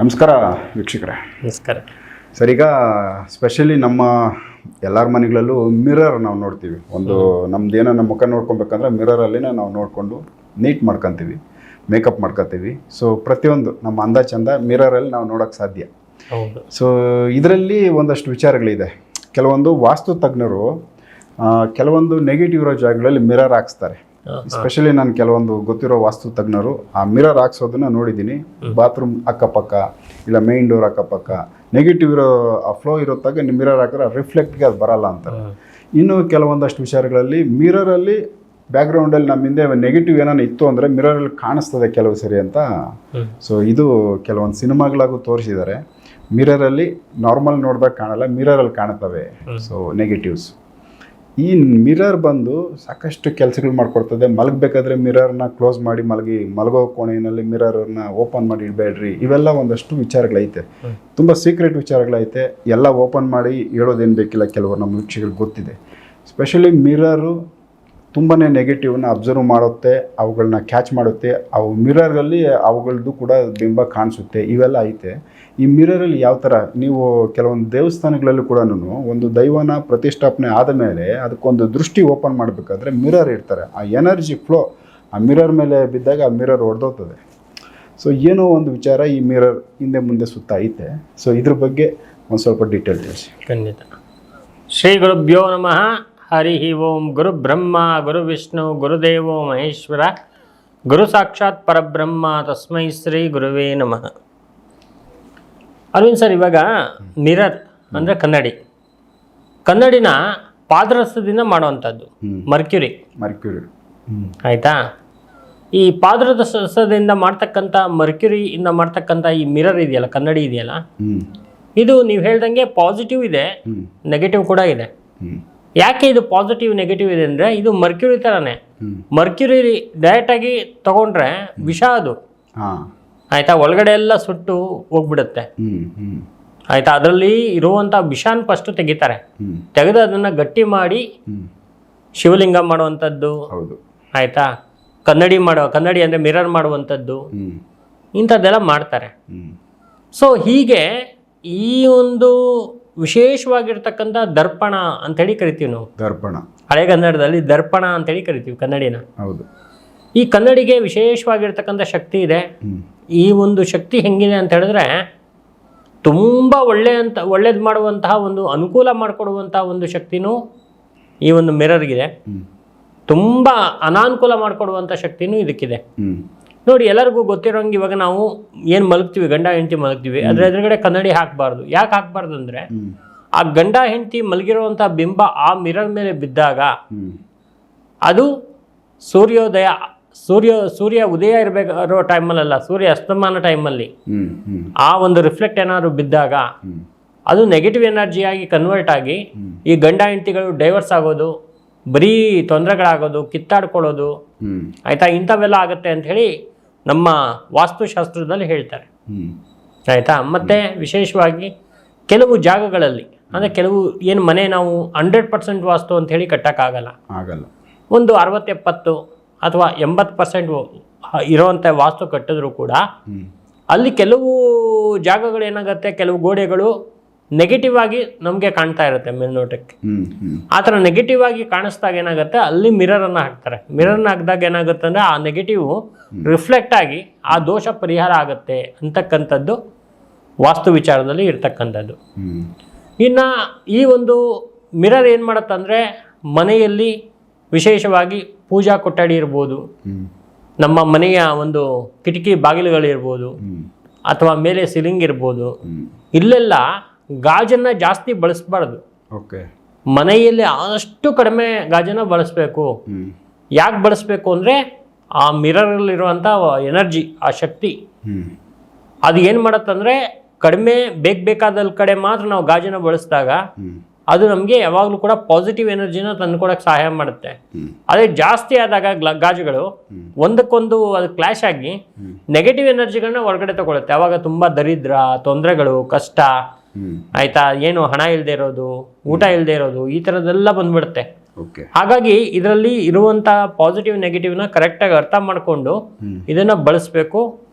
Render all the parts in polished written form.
ನಮಸ್ಕಾರ ವೀಕ್ಷಕರೇ. ನಮಸ್ಕಾರ ಸರ್, ಈಗ ಸ್ಪೆಷಲಿ ನಮ್ಮ ಎಲ್ಲರ ಮನೆಗಳಲ್ಲೂ ಮಿರರ್ ನಾವು ನೋಡ್ತೀವಿ. ಒಂದು ನಮ್ದೇನೋ ನಮ್ಮ ಮುಖ ನೋಡ್ಕೊಬೇಕಂದ್ರೆ ಮಿರರಲ್ಲಿನೇ ನಾವು ನೋಡಿಕೊಂಡು ನೀಟ್ ಮಾಡ್ಕೊತೀವಿ, ಮೇಕಪ್ ಮಾಡ್ಕೊತೀವಿ. ಸೊ ಪ್ರತಿಯೊಂದು ನಮ್ಮ ಅಂದ ಚಂದ ಮಿರರಲ್ಲಿ ನಾವು ನೋಡೋಕ್ಕೆ ಸಾಧ್ಯ. ಹೌದು. ಸೊ ಇದರಲ್ಲಿ ಒಂದಷ್ಟು ವಿಚಾರಗಳಿದೆ. ಕೆಲವೊಂದು ವಾಸ್ತು ತಜ್ಞರು ಕೆಲವೊಂದು ನೆಗೆಟಿವ್ ಇರೋ ಜಾಗಗಳಲ್ಲಿ ಮಿರರ್ ಹಾಕ್ಸ್ತಾರೆ. ಸ್ಪೆಷಲಿ ನಾನು ಕೆಲವೊಂದು ಗೊತ್ತಿರೋ ವಾಸ್ತು ತಜ್ಞರು ಆ ಮಿರರ್ ಹಾಕ್ಸೋದನ್ನ ನೋಡಿದ್ದೀನಿ. ಬಾತ್ರೂಮ್ ಅಕ್ಕಪಕ್ಕ ಇಲ್ಲ ಮೇನ್ ಡೋರ್ ಅಕ್ಕಪಕ್ಕ ನೆಗೆಟಿವ್ ಇರೋ ಆ ಫ್ಲೋ ಇರೋತ್ತಾಗ ಮಿರರ್ ಹಾಕಿದ್ರೆ ರಿಫ್ಲೆಕ್ಟ್ಗೆ ಅದು ಬರಲ್ಲ ಅಂತಾರೆ. ಇನ್ನು ಕೆಲವೊಂದಷ್ಟು ವಿಚಾರಗಳಲ್ಲಿ ಮಿರರಲ್ಲಿ ಬ್ಯಾಕ್ಗ್ರೌಂಡಲ್ಲಿ ನಮ್ಮ ಹಿಂದೆ ನೆಗೆಟಿವ್ ಏನಾನ ಇತ್ತು ಅಂದರೆ ಮಿರರಲ್ಲಿ ಕಾಣಿಸ್ತದೆ ಕೆಲವು ಸರಿ ಅಂತ. ಸೊ ಇದು ಕೆಲವೊಂದು ಸಿನಿಮಾಗಳಾಗೂ ತೋರಿಸಿದ್ದಾರೆ. ಮಿರರಲ್ಲಿ ನಾರ್ಮಲ್ ನೋಡಿದಾಗ ಕಾಣಲ್ಲ, ಮಿರರಲ್ಲಿ ಕಾಣುತ್ತವೆ ಸೊ ನೆಗೆಟಿವ್ಸ್. ಈ ಮಿರರ್ ಬಂದು ಸಾಕಷ್ಟು ಕೆಲಸಗಳು ಮಾಡಿಕೊಡ್ತದೆ. ಮಲಗಬೇಕಾದ್ರೆ ಮಿರರ್ನ ಕ್ಲೋಸ್ ಮಾಡಿ ಮಲಗೋ ಕೋಣೆಯಲ್ಲಿ ಮಿರರ್ನ ಓಪನ್ ಮಾಡಿ ಇಡಬೇಡ್ರಿ. ಇವೆಲ್ಲ ಒಂದಷ್ಟು ವಿಚಾರಗಳೈತೆ, ತುಂಬ ಸೀಕ್ರೆಟ್ ವಿಚಾರಗಳೈತೆ. ಎಲ್ಲ ಓಪನ್ ಮಾಡಿ ಹೇಳೋದೇನು ಬೇಕಿಲ್ಲ, ಕೆಲವರು ನಮ್ಮ ವೀಕ್ಷಕರಿಗೆ ಗೊತ್ತಿದೆ. ಸ್ಪೆಷಲಿ ಮಿರರು ತುಂಬಾ ನೆಗೆಟಿವ್ನ ಅಬ್ಸರ್ವ್ ಮಾಡುತ್ತೆ, ಅವುಗಳನ್ನ ಕ್ಯಾಚ್ ಮಾಡುತ್ತೆ. ಅವು ಮಿರರಲ್ಲಿ ಅವುಗಳದ್ದು ಕೂಡ ಬಿಂಬ ಕಾಣಿಸುತ್ತೆ. ಇವೆಲ್ಲ ಐತೆ. ಈ ಮಿರರಲ್ಲಿ ಯಾವ ಥರ ನೀವು ಕೆಲವೊಂದು ದೇವಸ್ಥಾನಗಳಲ್ಲೂ ಕೂಡ ಒಂದು ದೈವನ ಪ್ರತಿಷ್ಠಾಪನೆ ಆದ ಮೇಲೆ ಅದಕ್ಕೊಂದು ದೃಷ್ಟಿ ಓಪನ್ ಮಾಡಬೇಕಾದ್ರೆ ಮಿರರ್ ಇಡ್ತಾರೆ. ಆ ಎನರ್ಜಿ ಫ್ಲೋ ಆ ಮಿರರ್ ಮೇಲೆ ಬಿದ್ದಾಗ ಆ ಮಿರರ್ ಹೊಡೆದೋಗ್ತದೆ. ಸೊ ಏನೋ ಒಂದು ವಿಚಾರ ಈ ಮಿರರ್ ಹಿಂದೆ ಮುಂದೆ ಸುತ್ತ ಐತೆ. ಸೊ ಇದ್ರ ಬಗ್ಗೆ ಒಂದು ಸ್ವಲ್ಪ ಡೀಟೇಲ್ ತಿಳಿಸಿ. ಖಂಡಿತ. ಶ್ರೀ ಗುರುಭ್ಯೋ ನಮಃ. ಹರಿ ಓಂ. ಗುರು ಬ್ರಹ್ಮ ಗುರು ವಿಷ್ಣು ಗುರುದೇವೋ ಮಹೇಶ್ವರ ಗುರು ಸಾಕ್ಷಾತ್ ಪರಬ್ರಹ್ಮ ತಸ್ಮೈ ಶ್ರೀ ಗುರುವೇ ನಮಃ. ಅರವಿಂದ್ ಸರ್, ಇವಾಗ ಮಿರರ್ ಅಂದರೆ ಕನ್ನಡಿನ ಪಾದರಸದಿಂದ ಮಾಡುವಂಥದ್ದು ಮರ್ಕ್ಯುರಿ. ಆಯಿತಾ? ಈ ಪಾದರಸದಿಂದ ಮಾಡ್ತಕ್ಕಂಥ ಮರ್ಕ್ಯುರಿಯಿಂದ ಮಾಡ್ತಕ್ಕಂಥ ಈ ಮಿರರ್ ಇದೆಯಲ್ಲ, ಕನ್ನಡಿ ಇದೆಯಲ್ಲ, ಇದು ನೀವು ಹೇಳ್ದಂಗೆ ಪಾಸಿಟಿವ್ ಇದೆ, ನೆಗೆಟಿವ್ ಕೂಡ ಇದೆ. ಯಾಕೆ ಇದು ಪಾಸಿಟಿವ್ ನೆಗೆಟಿವ್ ಇದೆ ಅಂದರೆ, ಇದು ಮರ್ಕ್ಯುರಿ ಥರನೇ. ಮರ್ಕ್ಯುರಿ ಡೈರೆಕ್ಟಾಗಿ ತಗೊಂಡ್ರೆ ವಿಷ ಅದು. ಆಯಿತಾ? ಒಳಗಡೆ ಎಲ್ಲ ಸುಟ್ಟು ಹೋಗ್ಬಿಡುತ್ತೆ. ಆಯಿತಾ? ಅದರಲ್ಲಿ ಇರುವಂಥ ವಿಷಾನ್ ಫಸ್ಟು ತೆಗಿತಾರೆ. ತೆಗೆದು ಅದನ್ನು ಗಟ್ಟಿ ಮಾಡಿ ಶಿವಲಿಂಗ ಮಾಡುವಂಥದ್ದು. ಆಯಿತಾ? ಕನ್ನಡಿ ಅಂದರೆ ಮಿರರ್ ಮಾಡುವಂಥದ್ದು, ಇಂಥದ್ದೆಲ್ಲ ಮಾಡ್ತಾರೆ. ಸೊ ಹೀಗೆ ಈ ಒಂದು ವಿಶೇಷವಾಗಿರ್ತಕ್ಕಂಥ ದರ್ಪಣ ಅಂತೇಳಿ ಕರಿತೀವಿ ನಾವು. ಹಳೆಗನ್ನಡದಲ್ಲಿ ದರ್ಪಣ ಅಂತೇಳಿ ಕರಿತೀವಿ ಕನ್ನಡಿನ. ಹೌದು. ಈ ಕನ್ನಡಿಗೆ ವಿಶೇಷವಾಗಿರ್ತಕ್ಕಂಥ ಶಕ್ತಿ ಇದೆ. ಈ ಒಂದು ಶಕ್ತಿ ಹೆಂಗಿದೆ ಅಂತ ಹೇಳಿದ್ರೆ, ತುಂಬ ಒಳ್ಳೇದು ಮಾಡುವಂತಹ ಒಂದು ಅನುಕೂಲ ಮಾಡಿಕೊಡುವಂತಹ ಒಂದು ಶಕ್ತಿನೂ ಈ ಒಂದು ಮಿರರ್ಗಿದೆ. ತುಂಬ ಅನಾನುಕೂಲ ಮಾಡಿಕೊಡುವಂಥ ಶಕ್ತಿನೂ ಇದಕ್ಕಿದೆ. ನೋಡಿ, ಎಲ್ಲರಿಗೂ ಗೊತ್ತಿರೋಂಗೆ ಇವಾಗ ನಾವು ಏನು ಮಲಗ್ತೀವಿ, ಗಂಡ ಹೆಂಡತಿ ಮಲಗ್ತೀವಿ, ಅದ್ರ ಎದುರುಗಡೆ ಕನ್ನಡಿ ಹಾಕಬಾರ್ದು. ಯಾಕೆ ಹಾಕಬಾರ್ದು ಅಂದರೆ, ಆ ಗಂಡ ಹೆಂಡತಿ ಮಲಗಿರುವಂಥ ಬಿಂಬ ಆ ಮಿರರ್ ಮೇಲೆ ಬಿದ್ದಾಗ ಅದು ಸೂರ್ಯ ಉದಯ ಇರಬೇಕಾಗಿರೋ ಟೈಮಲ್ಲ, ಸೂರ್ಯ ಅಸ್ತಮಾನ ಟೈಮಲ್ಲಿ ಆ ಒಂದು ರಿಫ್ಲೆಕ್ಟ್ ಏನಾದ್ರು ಬಿದ್ದಾಗ ಅದು ನೆಗೆಟಿವ್ ಎನರ್ಜಿಯಾಗಿ ಕನ್ವರ್ಟ್ ಆಗಿ ಈ ಗಂಡ ಹೆಂಡತಿಗಳು ಡೈವರ್ಸ್ ಆಗೋದು, ಬರೀ ತೊಂದರೆಗಳಾಗೋದು, ಕಿತ್ತಾಡ್ಕೊಳ್ಳೋದು, ಆಯಿತಾ, ಇಂಥವೆಲ್ಲ ಆಗುತ್ತೆ ಅಂಥೇಳಿ ನಮ್ಮ ವಾಸ್ತುಶಾಸ್ತ್ರದಲ್ಲಿ ಹೇಳ್ತಾರೆ. ಆಯಿತಾ? ಮತ್ತು ವಿಶೇಷವಾಗಿ ಕೆಲವು ಜಾಗಗಳಲ್ಲಿ ಅಂದರೆ ಕೆಲವು ಏನು ಮನೆ ನಾವು 100% ವಾಸ್ತು ಅಂಥೇಳಿ ಕಟ್ಟೋಕ್ಕಾಗಲ್ಲ. ಒಂದು 60-70 ಅಥವಾ 80% ಇರೋವಂಥ ವಾಸ್ತು ಕಟ್ಟಿದ್ರು ಕೂಡ ಅಲ್ಲಿ ಕೆಲವು ಜಾಗಗಳು ಏನಾಗುತ್ತೆ, ಕೆಲವು ಗೋಡೆಗಳು ನೆಗೆಟಿವ್ ಆಗಿ ನಮಗೆ ಕಾಣ್ತಾ ಇರುತ್ತೆ ಮೇಲ್ನೋಟಕ್ಕೆ. ಆ ಥರ ನೆಗೆಟಿವ್ ಆಗಿ ಕಾಣಿಸ್ದಾಗ ಏನಾಗುತ್ತೆ, ಅಲ್ಲಿ ಮಿರರನ್ನು ಹಾಕ್ತಾರೆ. ಮಿರರ್ನ ಹಾಕಿದಾಗ ಏನಾಗುತ್ತೆ ಅಂದರೆ ಆ ನೆಗೆಟಿವ್ ರಿಫ್ಲೆಕ್ಟ್ ಆಗಿ ಆ ದೋಷ ಪರಿಹಾರ ಆಗುತ್ತೆ ಅಂತಕ್ಕಂಥದ್ದು ವಾಸ್ತು ವಿಚಾರದಲ್ಲಿ ಇರ್ತಕ್ಕಂಥದ್ದು. ಇನ್ನು ಈ ಒಂದು ಮಿರರ್ ಏನು ಮಾಡುತ್ತಂದರೆ, ಮನೆಯಲ್ಲಿ ವಿಶೇಷವಾಗಿ ಪೂಜಾ ಕೊಠಡಿ ಇರ್ಬೋದು, ನಮ್ಮ ಮನೆಯ ಒಂದು ಕಿಟಕಿ ಬಾಗಿಲುಗಳಿರ್ಬೋದು, ಅಥವಾ ಮೇಲೆ ಸಿಲಿಂಗ್ ಇರ್ಬೋದು, ಇಲ್ಲೆಲ್ಲ ಗಾಜನ್ನು ಜಾಸ್ತಿ ಬಳಸಬಾರ್ದು. ಮನೆಯಲ್ಲಿ ಆದಷ್ಟು ಕಡಿಮೆ ಗಾಜನ್ನು ಬಳಸಬೇಕು. ಯಾಕೆ ಬಳಸಬೇಕು ಅಂದರೆ, ಆ ಮಿರರಲ್ಲಿರುವಂಥ ಎನರ್ಜಿ, ಆ ಶಕ್ತಿ ಅದು ಏನು ಮಾಡುತ್ತಂದರೆ, ಕಡಿಮೆ ಬೇಕಾದ ಕಡೆ ಮಾತ್ರ ನಾವು ಗಾಜನ್ನು ಬಳಸಿದಾಗ ಅದು ನಮಗೆ ಯಾವಾಗಲೂ ಕೂಡ ಪಾಸಿಟಿವ್ ಎನರ್ಜಿನ ತಂದುಕೊಡಕ್ಕೆ ಸಹಾಯ ಮಾಡುತ್ತೆ. ಅದೇ ಜಾಸ್ತಿ ಆದಾಗ ಗಾಜುಗಳು ಒಂದಕ್ಕೊಂದು ಅದು ಕ್ಲಾಶ್ ಆಗಿ ನೆಗೆಟಿವ್ ಎನರ್ಜಿಗಳನ್ನ ಹೊರಗಡೆ ತಗೊಳುತ್ತೆ. ಅವಾಗ ತುಂಬ ದರಿದ್ರ, ತೊಂದರೆಗಳು, ಕಷ್ಟ, ಆಯಿತಾ, ಏನು ಹಣ ಇಲ್ಲದೆ ಇರೋದು, ಊಟ ಇಲ್ಲದೆ ಇರೋದು, ಈ ಥರದ್ದೆಲ್ಲ ಬಂದ್ಬಿಡುತ್ತೆ. ಹಾಗಾಗಿ ಇದರಲ್ಲಿ ಇರುವಂಥ ಪಾಸಿಟಿವ್ ನೆಗೆಟಿವ್ನ ಕರೆಕ್ಟಾಗಿ ಅರ್ಥ ಮಾಡಿಕೊಂಡು ಇದನ್ನು ಬಳಸಬೇಕು.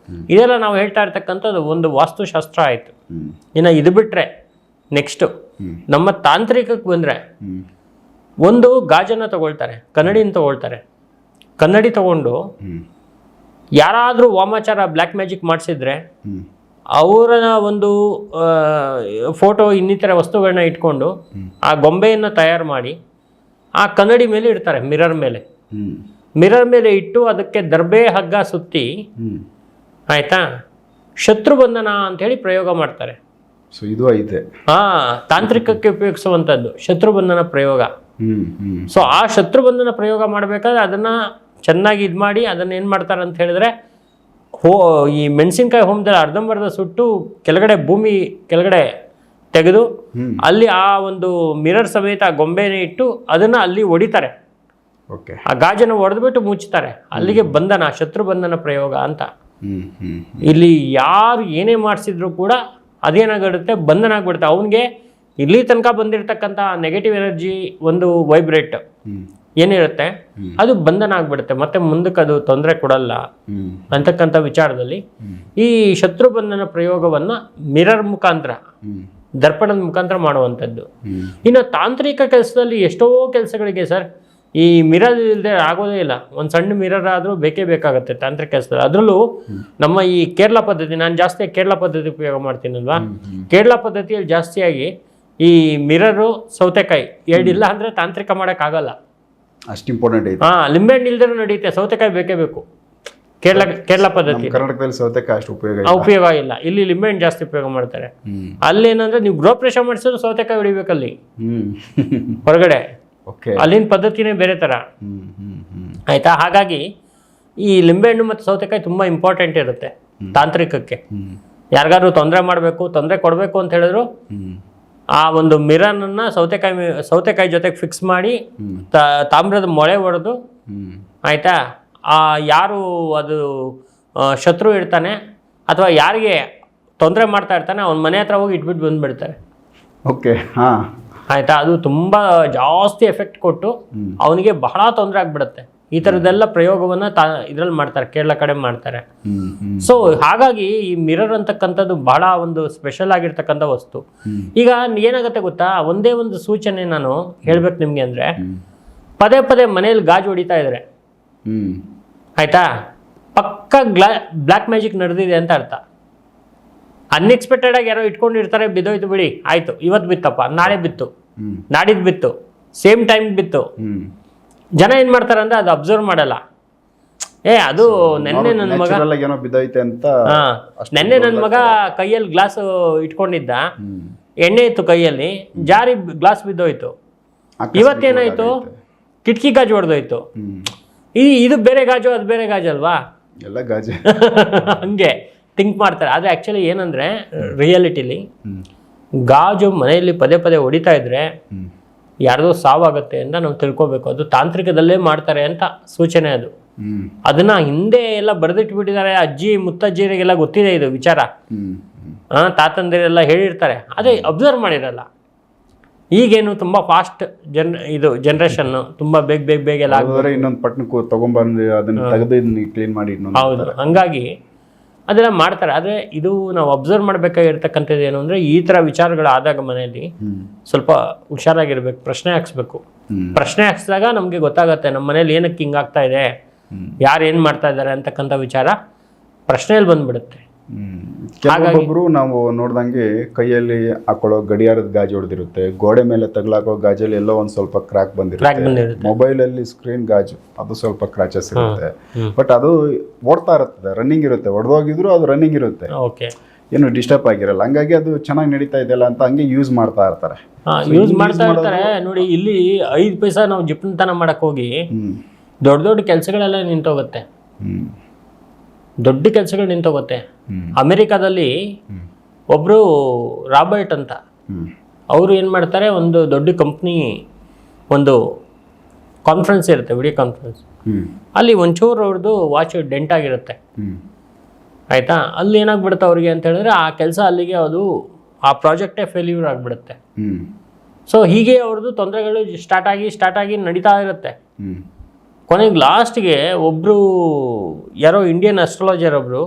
ಇದೆಲ್ಲ ನಾವು ಹೇಳ್ತಾ ಇರ್ತಕ್ಕಂಥದ್ದು ಒಂದು ವಾಸ್ತುಶಾಸ್ತ್ರ ಆಯಿತು. ಇನ್ನು ಇದು ಬಿಟ್ಟರೆ ನೆಕ್ಸ್ಟು ನಮ್ಮ ತಾಂತ್ರಿಕಕ್ಕೆ ಬಂದರೆ ಒಂದು ಗಾಜನ್ನು ತಗೊಳ್ತಾರೆ, ಕನ್ನಡಿನ ತಗೊಳ್ತಾರೆ. ಕನ್ನಡಿ ತಗೊಂಡು ಯಾರಾದರೂ ವಾಮಾಚಾರ ಬ್ಲ್ಯಾಕ್ ಮ್ಯಾಜಿಕ್ ಮಾಡಿಸಿದ್ರೆ ಅವರ ಒಂದು ಫೋಟೋ ಇನ್ನಿತರ ವಸ್ತುಗಳನ್ನ ಇಟ್ಕೊಂಡು ಆ ಗೊಂಬೆಯನ್ನು ತಯಾರು ಮಾಡಿ ಆ ಕನ್ನಡಿ ಮೇಲೆ ಇಡ್ತಾರೆ, ಮಿರರ್ ಮೇಲೆ. ಮಿರರ್ ಮೇಲೆ ಇಟ್ಟು ಅದಕ್ಕೆ ದರ್ಬೆ ಹಗ್ಗ ಸುತ್ತಿ, ಆಯಿತಾ, ಶತ್ರುಬಂಧನ ಅಂಥೇಳಿ ಪ್ರಯೋಗ ಮಾಡ್ತಾರೆ. ಸೊ ಇದು ಐತೆ. ತಾಂತ್ರಿಕಕ್ಕೆ ಉಪಯೋಗಿಸುವಂಥದ್ದು ಶತ್ರುಬಂಧನ ಪ್ರಯೋಗ. ಸೊ ಆ ಶತ್ರುಬಂಧನ ಪ್ರಯೋಗ ಮಾಡಬೇಕಾದ್ರೆ ಅದನ್ನು ಚೆನ್ನಾಗಿ ಇದು ಮಾಡಿ ಅದನ್ನು ಏನು ಮಾಡ್ತಾರೆ ಅಂತ ಹೇಳಿದ್ರೆ, ಈ ಮೆಣಸಿನ್ಕಾಯಿ ಹೋಮದಲ್ಲಿ ಅರ್ಧಂಬರ್ಧ ಸುಟ್ಟು ಕೆಳಗಡೆ ಭೂಮಿ ಕೆಳಗಡೆ ತೆಗೆದು ಅಲ್ಲಿ ಆ ಒಂದು ಮಿರರ್ ಸಮೇತ ಆ ಗೊಂಬೆನೇ ಇಟ್ಟು ಅದನ್ನು ಅಲ್ಲಿ ಹೊಡಿತಾರೆ. ಆ ಗಾಜನ್ನು ಹೊಡೆದ್ಬಿಟ್ಟು ಮುಚ್ತಾರೆ. ಅಲ್ಲಿಗೆ ಬಂಧನ, ಶತ್ರುಬಂಧನ ಪ್ರಯೋಗ ಅಂತ. ಇಲ್ಲಿ ಯಾರು ಏನೇ ಮಾಡಿಸಿದ್ರು ಕೂಡ ಅದೇನಾಗಿರುತ್ತೆ, ಬಂಧನ ಆಗಿಬಿಡುತ್ತೆ. ಅವನಿಗೆ ಇಲ್ಲಿ ತನಕ ಬಂದಿರತಕ್ಕಂಥ ನೆಗೆಟಿವ್ ಎನರ್ಜಿ ಒಂದು ವೈಬ್ರೇಟ್ ಏನಿರುತ್ತೆ ಅದು ಬಂಧನ ಆಗ್ಬಿಡುತ್ತೆ, ಮತ್ತೆ ಮುಂದಕ್ಕೆ ಅದು ತೊಂದರೆ ಕೊಡಲ್ಲ ಅಂತಕ್ಕಂಥ ವಿಚಾರದಲ್ಲಿ ಈ ಶತ್ರುಬಂಧನ ಪ್ರಯೋಗವನ್ನ ಮಿರರ್ ಮುಖಾಂತರ, ದರ್ಪಣದ ಮುಖಾಂತರ ಮಾಡುವಂಥದ್ದು. ಇನ್ನು ತಾಂತ್ರಿಕ ಕೆಲಸದಲ್ಲಿ ಎಷ್ಟೋ ಕೆಲಸಗಳಿಗೆ ಸರ್ ಈ ಮಿರರ್ ಇಲ್ಲದೆ ಆಗೋದೇ ಇಲ್ಲ. ಒಂದು ಸಣ್ಣ ಮಿರರ್ ಆದರೂ ಬೇಕೇ ಬೇಕಾಗುತ್ತೆ ತಾಂತ್ರಿಕ ಕೆಲಸದಲ್ಲಿ. ಅದರಲ್ಲೂ ನಮ್ಮ ಈ ಕೇರಳ ಪದ್ಧತಿ, ನಾನು ಜಾಸ್ತಿ ಕೇರಳ ಪದ್ಧತಿ ಉಪಯೋಗ ಮಾಡ್ತೀನಲ್ವಾ, ಕೇರಳ ಪದ್ಧತಿಯಲ್ಲಿ ಜಾಸ್ತಿಯಾಗಿ ಈ ಮಿರರು, ಸೌತೆಕಾಯಿ ಎರಡಿಲ್ಲ ಅಂದರೆ ತಾಂತ್ರಿಕ ಮಾಡೋಕ್ಕಾಗಲ್ಲ. ಅಷ್ಟು ಇಂಪಾರ್ಟೆಂಟ್ ಐತೆ. ಲಿಂಬೆಹಣ್ಣು ಇಲ್ದರೂ ನಡೆಯುತ್ತೆ, ಸೌತೆಕಾಯಿ ಬೇಕೇ ಬೇಕು. ಕೇರಳ ಪದ್ಧತಿ, ಕರ್ನಾಟಕದಲ್ಲಿ ಸೌತೆಕಾಯಿ ಅಷ್ಟು ಉಪಯೋಗ ಇಲ್ಲ. ಇಲ್ಲಿ ಲಿಂಬೆಹಣ್ಣು ಜಾಸ್ತಿ ಉಪಯೋಗ ಮಾಡ್ತಾರೆ. ಅಲ್ಲೇನಂದ್ರೆ ನೀವು ಗೃಹ ಪ್ರವೇಶ ಮಾಡಿಸಿದ್ರು ಸೌತೆಕಾಯಿ ಹೊಡಿಬೇಕಲ್ಲಿ ಹೊರಗಡೆ. ಅಲ್ಲಿನ ಪದ್ಧತಿನೇ ಬೇರೆ ತರ, ಆಯ್ತಾ. ಹಾಗಾಗಿ ಈ ಲಿಂಬೆಹಣ್ಣು ಮತ್ತು ಸೌತೆಕಾಯಿ ತುಂಬಾ ಇಂಪಾರ್ಟೆಂಟ್ ಇರುತ್ತೆ ತಾಂತ್ರಿಕಕ್ಕೆ. ಯಾರಿಗಾದ್ರು ತೊಂದರೆ ಮಾಡಬೇಕು, ತೊಂದರೆ ಕೊಡಬೇಕು ಅಂತ ಹೇಳಿದ್ರು ಆ ಒಂದು ಮಿರರ್ನ ಸೌತೆಕಾಯಿ ಜೊತೆಗೆ ಫಿಕ್ಸ್ ಮಾಡಿ ತಾಮ್ರದ ಮೊಳೆ ಹೊಡೆದು, ಆಯ್ತಾ, ಯಾರು ಅದು ಶತ್ರು ಇರ್ತಾನೆ ಅಥವಾ ಯಾರಿಗೆ ತೊಂದರೆ ಮಾಡ್ತಾ ಇರ್ತಾನೆ ಅವನ ಮನೆ ಹತ್ರ ಹೋಗಿ ಇಟ್ಬಿಟ್ಟು ಬಂದ್ಬಿಡ್ತಾರೆ. ಆಯ್ತಾ. ಅದು ತುಂಬ ಜಾಸ್ತಿ ಎಫೆಕ್ಟ್ ಕೊಟ್ಟು ಅವನಿಗೆ ಬಹಳ ತೊಂದರೆ ಆಗ್ಬಿಡುತ್ತೆ. ಈ ಥರದ್ದೆಲ್ಲ ಪ್ರಯೋಗವನ್ನು ಇದ್ರಲ್ಲಿ ಮಾಡ್ತಾರೆ, ಕೇರಳ ಕಡೆ ಮಾಡ್ತಾರೆ. ಸೊ ಹಾಗಾಗಿ ಈ ಮಿರರ್ ಅಂತಕ್ಕಂಥದ್ದು ಬಹಳ ಒಂದು ಸ್ಪೆಷಲ್ ಆಗಿರ್ತಕ್ಕಂಥ ವಸ್ತು. ಈಗ ಏನಾಗುತ್ತೆ ಗೊತ್ತಾ, ಒಂದೇ ಒಂದು ಸೂಚನೆ ನಾನು ಹೇಳ್ಬೇಕು ನಿಮ್ಗೆ ಅಂದ್ರೆ, ಪದೇ ಪದೇ ಮನೇಲಿ ಗಾಜು ಹೊಡಿತಾ ಇದ್ರೆ ಆಯ್ತಾ, ಪಕ್ಕ ಬ್ಲ್ಯಾಕ್ ಮ್ಯಾಜಿಕ್ ನಡೆದಿದೆ ಅಂತ ಅರ್ಥ. ಅನ್ಎಕ್ಸ್ಪೆಕ್ಟೆಡ್ ಆಗಿ ಯಾರೋ ಇಟ್ಕೊಂಡಿರ್ತಾರೆ, ಬಿದ್ದೋಯ್ತು ಬಿಡಿ, ಆಯ್ತು ಇವತ್ತು ಬಿತ್ತಪ್ಪ, ನಾಳೆ ಬಿತ್ತು, ನಾಡಿದ್ದು ಬಿತ್ತು, ಸೇಮ್ ಟೈಮ್ ಬಿತ್ತು. ಜನ ಏನ್ ಮಾಡ್ತಾರೆ ಅಂದ್ರೆ ಅದು ಅಬ್ಸರ್ವ್ ಮಾಡಲ್ಲ. ಅದು ನೆನ್ನೆ ನನ್ನ ಮಗ ನನ್ನ ಮಗ ಕೈಯಲ್ಲಿ ಗ್ಲಾಸ್ ಇಟ್ಕೊಂಡಿದ್ದ, ಎಣ್ಣೆ ಇತ್ತು ಕೈಯಲ್ಲಿ, ಜಾರಿ ಗ್ಲಾಸ್ ಬಿದ್ದೋಯ್ತು. ಇವತ್ತೇನಾಯ್ತು, ಕಿಟಕಿ ಗಾಜು ಹೊಡೆದೋಯ್ತು. ಇದು ಬೇರೆ ಗಾಜು, ಅದು ಬೇರೆ ಗಾಜು ಅಲ್ವಾ, ಎಲ್ಲ ಗಾಜು. ಹಂಗೆ ಥಿಂಕ್ ಮಾಡ್ತಾರೆ. ಆದರೆ ಆ್ಯಕ್ಚುಲಿ ಏನಂದರೆ ರಿಯಾಲಿಟಿಲಿ ಗಾಜು ಮನೆಯಲ್ಲಿ ಪದೇ ಪದೇ ಹೊಡಿತಾ ಇದ್ರೆ ಯಾರ್ದೋ ಸಾವಾಗುತ್ತೆ ಅಂತ ನಾವು ತಿಳ್ಕೊಬೇಕು. ಅದು ತಾಂತ್ರಿಕದಲ್ಲೇ ಮಾಡ್ತಾರೆ ಅಂತ ಸೂಚನೆ. ಅದು ಅದನ್ನ ಹಿಂದೆ ಎಲ್ಲ ಬರೆದಿಟ್ಬಿಟ್ಟಿದ್ದಾರೆ. ಅಜ್ಜಿ ಮುತ್ತಜ್ಜಿಯರಿಗೆಲ್ಲ ಗೊತ್ತಿದೆ ಇದು ವಿಚಾರ, ತಾತಂದಿರೆಲ್ಲ ಹೇಳಿರ್ತಾರೆ, ಅದೇ ಅಬ್ಸರ್ವ್ ಮಾಡಿರಲ್ಲ. ಈಗೇನು ತುಂಬಾ ಫಾಸ್ಟ್ ಜನರೇಷನ್, ತುಂಬಾ ಬೇಗ ಎಲ್ಲ ಇನ್ನೊಂದು ಪಟ್ಟಣಕ್ಕೂ ತಗೊಂಡ್ಬಂದು ಅದನ್ನ ತೆಗೆದು ಕ್ಲೀನ್ ಮಾಡಿ. ಹೌದು, ಹಂಗಾಗಿ ಅದೆಲ್ಲ ಮಾಡ್ತಾರೆ. ಆದರೆ ಇದು ನಾವು ಅಬ್ಸರ್ವ್ ಮಾಡಬೇಕಾಗಿರ್ತಕ್ಕಂಥದ್ದು ಏನು ಅಂದರೆ, ಈ ಥರ ವಿಚಾರಗಳಾದಾಗ ಮನೆಯಲ್ಲಿ ಸ್ವಲ್ಪ ಹುಷಾರಾಗಿರ್ಬೇಕು, ಪ್ರಶ್ನೆ ಹಾಕ್ಸ್ಬೇಕು. ಪ್ರಶ್ನೆ ಹಾಕ್ಸಿದಾಗ ನಮಗೆ ಗೊತ್ತಾಗತ್ತೆ ನಮ್ಮ ಮನೇಲಿ ಏನಕ್ಕೆ ಹಿಂಗಾಗ್ತಾ ಇದೆ, ಯಾರು ಏನು ಮಾಡ್ತಾ ಇದ್ದಾರೆ ಅಂತಕ್ಕಂಥ ವಿಚಾರ ಪ್ರಶ್ನೆಯಲ್ಲಿ ಬಂದ್ಬಿಡುತ್ತೆ. ಕೆಲವೊಬ್ಬರು ನಾವು ನೋಡ್ದಂಗೆ ಕೈಯಲ್ಲಿ ಹಾಕೊಳ್ಳೋ ಗಡಿಯಾರದ ಗಾಜು ಹೊಡೆದಿರುತ್ತೆ, ಗೋಡೆ ಮೇಲೆ ತಗಲಾಕೋ ಗಾಜಲ್ಲಿ ಎಲ್ಲೋ ಒಂದ್ ಸ್ವಲ್ಪ ಕ್ರಾಕ್ ಬಂದಿರುತ್ತೆ, ಮೊಬೈಲ್ ಅಲ್ಲಿ ಸ್ಕ್ರೀನ್ ಗಾಜು ಅದು ಸ್ವಲ್ಪ ಕ್ರಾಚಸ್ ಇರುತ್ತೆ. ಬಟ್ ಅದು ಓಡ್ತಾ ಇರುತ್ತೆ, ರನ್ನಿಂಗ್ ಇರುತ್ತೆ, ಹೊಡೆದೋಗಿದ್ರು ಅದು ರನ್ನಿಂಗ್ ಇರುತ್ತೆ, ಏನು ಡಿಸ್ಟರ್ಬ್ ಆಗಿರಲ್ಲ. ಹಂಗಾಗಿ ಅದು ಚೆನ್ನಾಗಿ ನಡೀತಾ ಇದೆಯಲ್ಲ ಅಂತ ಹಂಗೆ ಯೂಸ್ ಮಾಡ್ತಾ ಇರ್ತಾರೆ. ನೋಡಿ, ಇಲ್ಲಿ 5 ಪೈಸಾ ನಾವು ಜಿಪ್ನತನ ಮಾಡಕ್ ಹೋಗಿ ದೊಡ್ಡ ದೊಡ್ಡ ಕೆಲಸಗಳೆಲ್ಲ ನಿಂತೋಗುತ್ತೆ. ದೊಡ್ಡ ಕೆಲಸಗಳು ನಿಂತೋಗುತ್ತೆ. ಅಮೆರಿಕಾದಲ್ಲಿ ಒಬ್ರು ರಾಬರ್ಟ್ ಅಂತ, ಅವರು ಏನು ಮಾಡ್ತಾರೆ, ಒಂದು ದೊಡ್ಡ ಕಂಪ್ನಿ ಒಂದು ಕಾನ್ಫರೆನ್ಸ್ ಇರುತ್ತೆ, ವಿಡಿಯೋ ಕಾನ್ಫರೆನ್ಸ್. ಅಲ್ಲಿ ಒಂಚೂರು ಅವ್ರದ್ದು ವಾಚ್ ಡೆಂಟ್ ಆಗಿರುತ್ತೆ, ಆಯಿತಾ. ಅಲ್ಲಿ ಏನಾಗ್ಬಿಡುತ್ತೆ ಅವ್ರಿಗೆ ಅಂತ ಹೇಳಿದ್ರೆ, ಆ ಕೆಲಸ ಅಲ್ಲಿಗೆ ಅದು ಆ ಪ್ರಾಜೆಕ್ಟೇ ಫೇಲ್ಯೂರ್ ಆಗಿಬಿಡುತ್ತೆ. ಸೊ ಹೀಗೆ ಅವ್ರದ್ದು ತೊಂದರೆಗಳು ಸ್ಟಾರ್ಟ್ ಆಗಿ ನಡೀತಾ ಇರುತ್ತೆ. ಕೊನೆಗೆ ಲಾಸ್ಟ್ಗೆ ಒಬ್ಬರು ಯಾರೋ ಇಂಡಿಯನ್ ಅಸ್ಟ್ರಾಲಜರ್ ಒಬ್ಬರು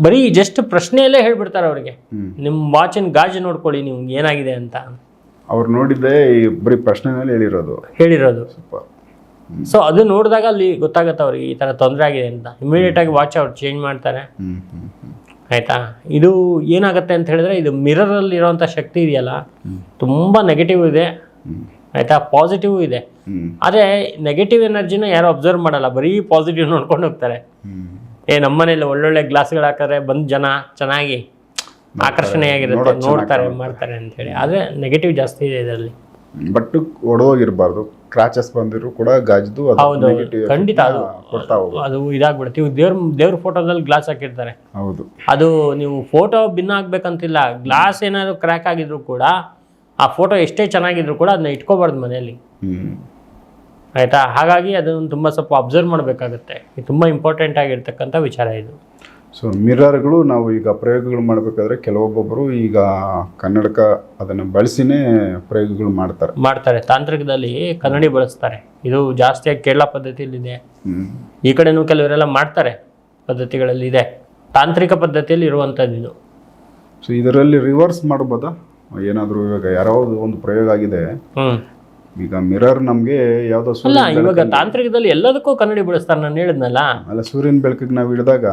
ಬರೀ ಜಸ್ಟ್ ಪ್ರಶ್ನೆಯಲ್ಲೇ ಹೇಳ್ಬಿಡ್ತಾರೆ ಅವ್ರಿಗೆ, ನಿಮ್ಮ ವಾಚಿನ ಗಾಜು ನೋಡ್ಕೊಳ್ಳಿ ನೀವು ಏನಾಗಿದೆ ಅಂತ. ಅವ್ರು ನೋಡಿದ್ದೆ ಈ ಬರೀ ಪ್ರಶ್ನೆನಲ್ಲಿ ಹೇಳಿರೋದು. ಸೂಪರ್. ಸೊ ಅದು ನೋಡಿದಾಗ ಅಲ್ಲಿ ಗೊತ್ತಾಗುತ್ತೆ ಅವ್ರಿಗೆ ಈ ಥರ ತೊಂದರೆ ಆಗಿದೆ ಅಂತ. ಇಮಿಡಿಯೇಟಾಗಿ ವಾಚ್ ಅವ್ರು ಚೇಂಜ್ ಮಾಡ್ತಾರೆ. ಆಯಿತಾ, ಇದು ಏನಾಗುತ್ತೆ ಅಂತ ಹೇಳಿದ್ರೆ, ಇದು ಮಿರರಲ್ಲಿ ಇರೋವಂಥ ಶಕ್ತಿ ಇದೆಯಲ್ಲ, ತುಂಬ ನೆಗೆಟಿವ್ ಇದೆ, ಆಯಿತಾ, ಪಾಸಿಟಿವ್ ಇದೆ. ಆದರೆ ನೆಗೆಟಿವ್ ಎನರ್ಜಿನ ಯಾರು ಅಬ್ಸರ್ವ್ ಮಾಡಲ್ಲ, ಬರೀ ಪಾಸಿಟಿವ್ ನೋಡ್ಕೊಂಡು ಹೋಗ್ತಾರೆ. ನಮ್ಮನೇಲಿ ಒಳ್ಳೊಳ್ಳೆ ಗ್ಲಾಸ್ಗಳು ಹಾಕಿದ್ರೆ ಬಂದು ಜನ ಚೆನ್ನಾಗಿ ಆಕರ್ಷಣೆಯಾಗಿರುತ್ತೆ, ನೋಡ್ತಾರೆ ಮಾಡ್ತಾರೆ ಅಂತೇಳಿ. ಆದರೆ ನೆಗೆಟಿವ್ ಜಾಸ್ತಿ ಇದೆ ಇದರಲ್ಲಿ. ಬಟ್ ಒಡೆದೋಗಿರ್ಬಾರ್ದು, ಕ್ರಾಚಸ್ ಬಂದಿರು ಕೂಡ ಗಾಜ್ದು ಹೌದು, ಖಂಡಿತ ಅದು ಇದಾಗ್ಬಿಡುತ್ತೆ. ಇವು ದೇವ್ರ ಫೋಟೋದಲ್ಲಿ ಗ್ಲಾಸ್ ಹಾಕಿರ್ತಾರೆ. ಹೌದು, ಅದು ನೀವು ಫೋಟೋ ಭಿನ್ನ ಆಗ್ಬೇಕಂತಿಲ್ಲ, ಗ್ಲಾಸ್ ಏನಾದ್ರು ಕ್ರ್ಯಾಕ್ ಆಗಿದ್ರು ಕೂಡ ಆ ಫೋಟೋ ಎಷ್ಟೇ ಚೆನ್ನಾಗಿದ್ರು ಕೂಡ ಅದನ್ನ ಇಟ್ಕೋಬಾರ್ದು ಮನೆಯಲ್ಲಿ. ಆಯಿತಾ, ಹಾಗಾಗಿ ಅದನ್ನು ತುಂಬ ಸ್ವಲ್ಪ ಅಬ್ಸರ್ವ್ ಮಾಡಬೇಕಾಗುತ್ತೆ. ಇದು ತುಂಬ ಇಂಪಾರ್ಟೆಂಟ್ ಆಗಿರ್ತಕ್ಕಂಥ ವಿಚಾರ ಇದು. ಸೊ ಮಿರರ್ಗಳು ನಾವು ಈಗ ಪ್ರಯೋಗಗಳು ಮಾಡಬೇಕಾದ್ರೆ ಕೆಲವೊಬ್ಬೊಬ್ಬರು ಈಗ ಕನ್ನಡಕ ಅದನ್ನು ಬಳಸಿನೇ ಪ್ರಯೋಗಗಳು ಮಾಡ್ತಾರೆ. ತಾಂತ್ರಿಕದಲ್ಲಿ ಕನ್ನಡಿ ಬಳಸ್ತಾರೆ. ಇದು ಜಾಸ್ತಿಯಾಗಿ ಕೇರಳ ಪದ್ಧತಿಯಲ್ಲಿದೆ. ಈ ಕಡೆನೂ ಕೆಲವರೆಲ್ಲ ಮಾಡ್ತಾರೆ, ಪದ್ಧತಿಗಳಲ್ಲಿ ಇದೆ. ತಾಂತ್ರಿಕ ಪದ್ಧತಿಯಲ್ಲಿ ಇರುವಂಥದ್ದು ಇದು. ಸೊ ಇದರಲ್ಲಿ ರಿವರ್ಸ್ ಮಾಡ್ಬೋದಾ? ಏನಾದರೂ ಇವಾಗ ಯಾರಾவது ಒಂದು ಪ್ರಯೋಗ ಆಗಿದೆ, ಈಗ ಮಿರರ್ ನಮಗೆ ಯಾವುದೋ ಅಲ್ಲ, ಇವಾಗ ತಾಂತ್ರಿಕದಲ್ಲಿ ಎಲ್ಲದಕ್ಕೂ ಕನ್ನಡಿ ಬಳಸ್ತಾರೆ. ನಾನು ಹೇಳಿದ್ನಲ್ಲ, ಅಲ್ಲ, ಸೂರ್ಯನ ಬೆಳಕಿಗೆ ನಾವು ಹಿಡಿದಾಗ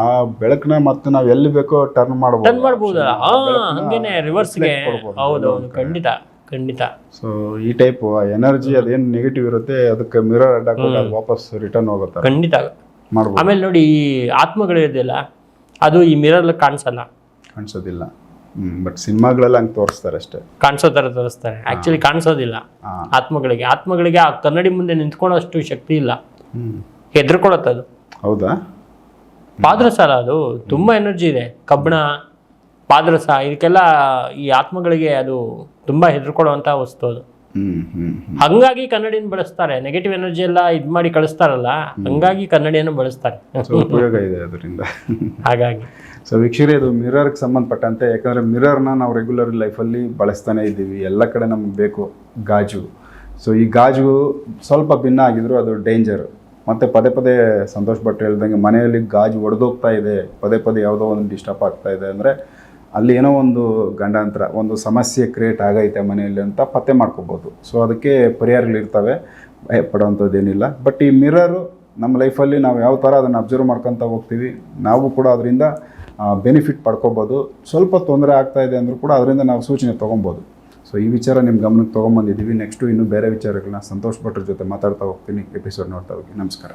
ಆ ಬೆಳಕನ್ನ ಮತ್ತೆ ನಾವು ಎಲ್ಲಿ ಬೇಕೋ ಟರ್ನ್ ಮಾಡ್ಬೋದು. ಹಂಗೇನೆ ರಿವರ್ಸ್ಗೆ. ಹೌದೌದು, ಖಂಡಿತ. ಸೊ ಈ ಟೈಪ್ ಎನರ್ಜಿ ಅದೇನು ನೆಗೆಟಿವ್ ಇರುತ್ತೆ ಅದಕ್ಕೆ ಮಿರರ್ ಅಡ್ಡ ವಾಪಸ್ ರಿಟರ್ನ್ ಹೋಗುತ್ತೆ. ಖಂಡಿತ ಮಾಡ್ಬೋದು. ಆಮೇಲೆ ನೋಡಿ, ಈ ಆತ್ಮಗಳಿದೆಯಲ್ಲ, ಅದು ಈ ಮಿರರ್ ಕಾಣಿಸೋದಿಲ್ಲ. ಬಟ್ ಸಿನಿಮಾಗಳೆಲ್ಲ ಹಂಗೆ ತೋರಿಸ್ತಾರೆ ಅಷ್ಟೇ, ಕಾಣಿಸೋ ಥರ ತೋರಿಸ್ತಾರೆ. ಆ್ಯಕ್ಚುಲಿ ಕಾಣಿಸೋದಿಲ್ಲ ಆತ್ಮಗಳಿಗೆ ಆ ಕನ್ನಡಿ ಮುಂದೆ ನಿಂತ್ಕೊಳ್ಳೋಷ್ಟು ಶಕ್ತಿ ಇಲ್ಲ, ಹೆದರ್ಕೊಳತ್ತದು. ಹೌದಾ? ಪಾದರಸ ಅಲ್ಲ, ಅದು ತುಂಬ ಎನರ್ಜಿ ಇದೆ. ಕಬ್ಬಣ, ಪಾದರಸ, ಇದಕ್ಕೆಲ್ಲ ಈ ಆತ್ಮಗಳಿಗೆ ಅದು ತುಂಬ ಹೆದರ್ಕೊಳ್ಳುವಂಥ ವಸ್ತು ಅದು. ಹಂಗಾಗಿ ಕನ್ನಡಿಯನ್ನು ಬಳಸ್ತಾರೆ. ನೆಗೆಟಿವ್ ಎನರ್ಜಿ ಎಲ್ಲ ಇದು ಮಾಡಿ ಕಳಿಸ್ತಾರಲ್ಲ, ಹಂಗಾಗಿ ಕನ್ನಡಿಯನ್ನು ಬಳಸ್ತಾರೆ. ಉಪಯೋಗ ಇದೆ ಅದರಿಂದ. ಹಾಗಾಗಿ ಸೊ ವೀಕ್ಷಕರೇ, ಇದು ಮಿರರ್ಗೆ ಸಂಬಂಧಪಟ್ಟಂತೆ, ಯಾಕಂದರೆ ಮಿರರ್ನ ನಾವು ರೆಗ್ಯುಲರ್ ಲೈಫಲ್ಲಿ ಬಳಸ್ತಾನೆ ಇದ್ದೀವಿ. ಎಲ್ಲ ಕಡೆ ನಮ್ಗೆ ಬೇಕು ಗಾಜು. ಸೊ ಈ ಗಾಜು ಸ್ವಲ್ಪ ಭಿನ್ನ ಆಗಿದ್ರು ಅದು ಡೇಂಜರು. ಮತ್ತು ಪದೇ ಸಂತೋಷ್ ಭಟ್ ಹೇಳ್ದಂಗೆ ಮನೆಯಲ್ಲಿ ಗಾಜು ಒಡೆದೋಗ್ತಾ ಇದೆ, ಪದೇ ಯಾವುದೋ ಒಂದು ಡಿಸ್ಟರ್ಬ್ ಆಗ್ತಾ ಇದೆ ಅಂದರೆ ಅಲ್ಲಿ ಏನೋ ಒಂದು ಗಂಡಾಂತರ, ಒಂದು ಸಮಸ್ಯೆ ಕ್ರಿಯೇಟ್ ಆಗೈತೆ ಮನೆಯಲ್ಲಿ ಅಂತ ಪತ್ತೆ ಮಾಡ್ಕೋಬೋದು. ಸೊ ಅದಕ್ಕೆ ಪರಿಹಾರಗಳಿರ್ತವೆ, ಭಯಪಡೋವಂಥದ್ದೇನಿಲ್ಲ. ಬಟ್ ಈ ಮಿರರು ನಮ್ಮ ಲೈಫಲ್ಲಿ ನಾವು ಯಾವ ಥರ ಅದನ್ನು ಅಬ್ಸರ್ವ್ ಮಾಡ್ಕೊತ ಹೋಗ್ತೀವಿ, ನಾವು ಕೂಡ ಅದರಿಂದ ಬೆನಿಫಿಟ್ ಪಡ್ಕೋಬೋದು. ಸ್ವಲ್ಪ ತೊಂದರೆ ಆಗ್ತಾ ಇದೆ ಅಂದರೂ ಕೂಡ ಅದರಿಂದ ನಾವು ಸೂಚನೆ ತೊಗೊಬೋದು. ಸೊ ಈ ವಿಚಾರ ನಿಮ್ಮ ಗಮನಕ್ಕೆ ತೊಗೊಂಬಂದಿದ್ದೀವಿ. ನೆಕ್ಸ್ಟು ಇನ್ನೂ ಬೇರೆ ವಿಚಾರಗಳನ್ನ ಸಂತೋಷ್ ಭಟ್ರ ಜೊತೆ ಮಾತಾಡ್ತಾ ಹೋಗ್ತೀನಿ. ಎಪಿಸೋಡ್ ನೋಡ್ತಾ ಹೋಗಿ. ನಮಸ್ಕಾರ.